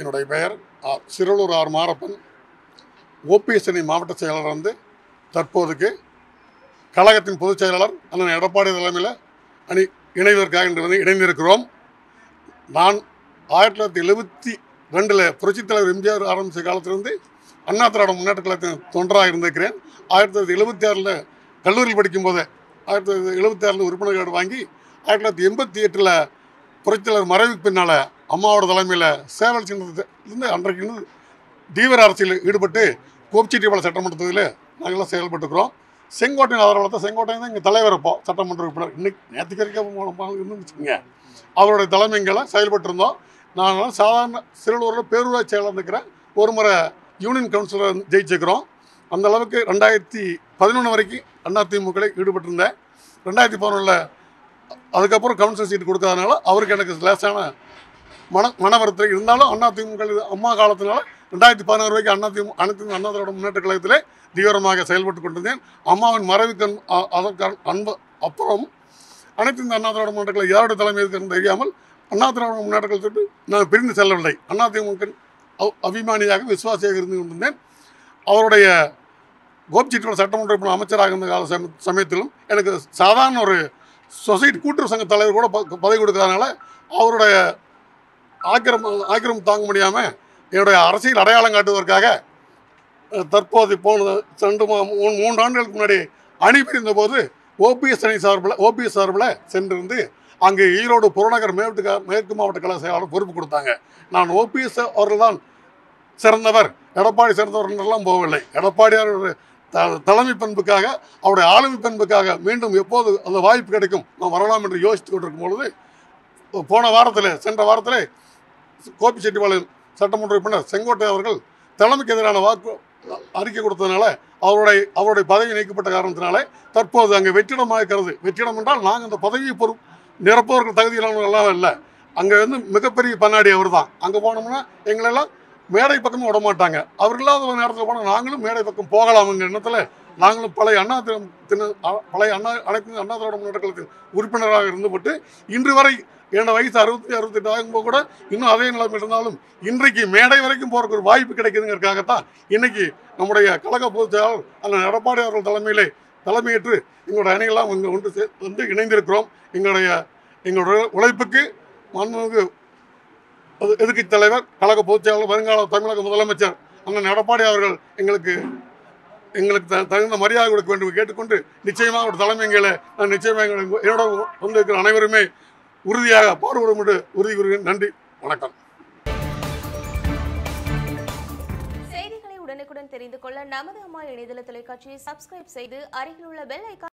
என்னுடைய பெயர் Siruvalur R Marappan. OPS அணி மாவட்ட செயலாளர் வந்து தற்போதைக்கு கழகத்தின் பொதுச் செயலாளர் அண்ணன் எடப்பாடி தலைமையில் அணி இணைவதற்காக இன்று வந்து இணைந்திருக்கிறோம். நான் 1972 புரட்சித் தலைவர் எம்ஜிஆர் ஆரம்பித்த காலத்திலிருந்து அண்ணா திராவிட முன்னேற்ற கழகத்தின் தொண்டராக இருந்திருக்கிறேன். 1976 கல்லூரியில் படிக்கும்போது 1976 உறுப்பினர் கார்டு வாங்கி 1988 புரட்சித் தலைவர் மறைவுக்கு பின்னால் அம்மாவோட தலைமையில் சேவல் சின்னத்திலிருந்து அன்றைக்கு தீவிர அரசியலில் ஈடுபட்டு கோபிச்செட்டிப்பாளையம் சட்டமன்ற தொகுதியில் நாங்கள்லாம் செயல்பட்டுக்கிறோம். செங்கோட்டையின் ஆதரவாளத்தை செங்கோட்டையன் தான் இங்கே தலைவர் இருப்போம், சட்டமன்ற உறுப்பினர். இன்னைக்கு நேற்றுக்கறிக்க இருந்துச்சுங்க. அவருடைய தலைமைங்களை செயல்பட்டுருந்தோம். நாங்கள் சாதாரண சிறுவலூரில் பேரூராட்சி செயலாளர் இருக்கிறேன். ஒரு முறை யூனியன் கவுன்சிலர் ஜெயிச்சிருக்கிறோம். அந்த அளவுக்கு 2011 வரைக்கும் அதிமுக ஈடுபட்டிருந்தேன். 2011 அதுக்கப்புறம் கவுன்சிலர் சீட்டு கொடுக்காதனால அவருக்கு எனக்கு லேசான மன வருத்தம் இருந்தாலும் அதிமுக அம்மா காலத்தினால 2016 வரைக்கும் அனைத்து அண்ணா திராவிட முன்னேற்ற கழகத்திலே தீவிரமாக செயல்பட்டு கொண்டிருந்தேன். அம்மாவின் மறைவுக்கு அதற்கு அப்புறம் அனைத்து இந்த அண்ணா திராவிட முன்னேற்ற கழகம் யாருடைய தலைமை இருக்கிறது தெரியாமல் அண்ணா திராவிட முன்னேற்ற கழகத்திற்கு நான் பிரிந்து செல்லவில்லை. அதிமுக அபிமானியாக விசுவாசியாக இருந்து கொண்டிருந்தேன். அவருடைய கோபிச்செட்டிப்பாளையம் சட்டமன்ற உறுப்பினர் அமைச்சராக இருந்த கால சமயத்திலும் எனக்கு சாதாரண ஒரு சொசைட்டி கூட்டுறவு சங்க தலைவர் கூட பதவி கொடுக்கறதுனால அவருடைய ஆக்கிரமம் தாங்க முடியாமல் என்னுடைய அரசியல் அடையாளம் காட்டுவதற்காக தற்போது போன 3 ஆண்டுகளுக்கு முன்னாடி அணி பிரிந்த போது ஓபிஎஸ் சார்பில் சென்றிருந்து அங்கே ஈரோடு புறநகர் மேற்கு மாவட்ட கழக செயலாளர் பொறுப்பு கொடுத்தாங்க. நான் ஓபிஎஸ் அவர்கள் தான் சிறந்தவர், எடப்பாடி சிறந்தவர் என்றெல்லாம் போகவில்லை. எடப்பாடியார் தலைமை பண்புக்காக, அவருடைய ஆளுமை பண்புக்காக மீண்டும் எப்போது அந்த வாய்ப்பு கிடைக்கும் நான் வரலாம் என்று யோசித்து கொண்டிருக்கும் பொழுது சென்ற வாரத்தில் கோபிச்செட்டிப்பாளையம் சட்டமன்ற உறுப்பினர் செங்கோட்டை அவர்கள் தலைமைக்கு எதிரான அறிக்கை கொடுத்ததுனால அவருடைய பதவி நீக்கப்பட்ட காரணத்தினாலே தற்போது அங்கே வெற்றிடமாக இருக்கிறது. வெற்றிடம் என்றால் நாங்கள் அந்த பதவியை நிரப்பவர்கள் தகுதியிலானவர்களாக இல்லை. அங்கே வந்து மிகப்பெரிய பன்னாடி அவர் தான். அங்கே போனோம்னா எங்களெல்லாம் மேடை பக்கமும் விட மாட்டாங்க. அவர் இல்லாத நேரத்தில் போனால் நாங்களும் மேடை பக்கம் போகலாம்ங்கிற எண்ணத்தில் நாங்களும் பழைய அனைத்து அண்ணா திராவிட முன்னேற்ற கழகத்தின் உறுப்பினராக இருந்துபட்டு இன்று வரை என்னோட வயசு 67 ஆகும்போது கூட இன்னும் அதே நிலைமை இருந்தாலும் இன்றைக்கு மேடை வரைக்கும் போகிறதுக்கு ஒரு வாய்ப்பு கிடைக்குதுங்கிறதுக்காகத்தான் இன்னைக்கு நம்முடைய கழக பொதுச் செயலாளர் அண்ணன் எடப்பாடி அவர்கள் தலைமையேற்று எங்களுடைய அணிகளாம் இங்கே வந்து இணைந்திருக்கிறோம். எங்களுடைய உழைப்புக்கு மாண்புமிகு எதிர்க்கட்சி தலைவர், கழக பொதுச் செயலாளர், வருங்கால தமிழக முதலமைச்சர் அண்ணன் எடப்பாடி அவர்கள் எங்களுக்கு தகுந்த மரியாதை கொடுக்க வேண்டும் கேட்டுக்கொண்டு நிச்சயமாக ஒரு தலைமைகளை நான் நிச்சயமாக என்னோட வந்திருக்கிற அனைவருமே உறுதியாக பாடுபடும் என்று உறுதி கூறுகிறேன். நன்றி, வணக்கம். செய்திகளை உடனுக்குடன் தெரிந்து கொள்ள நமது அம்மா இணையதள தொலைக்காட்சியை சப்ஸ்கிரைப் செய்து அருகில் உள்ள பெல் ஐகான்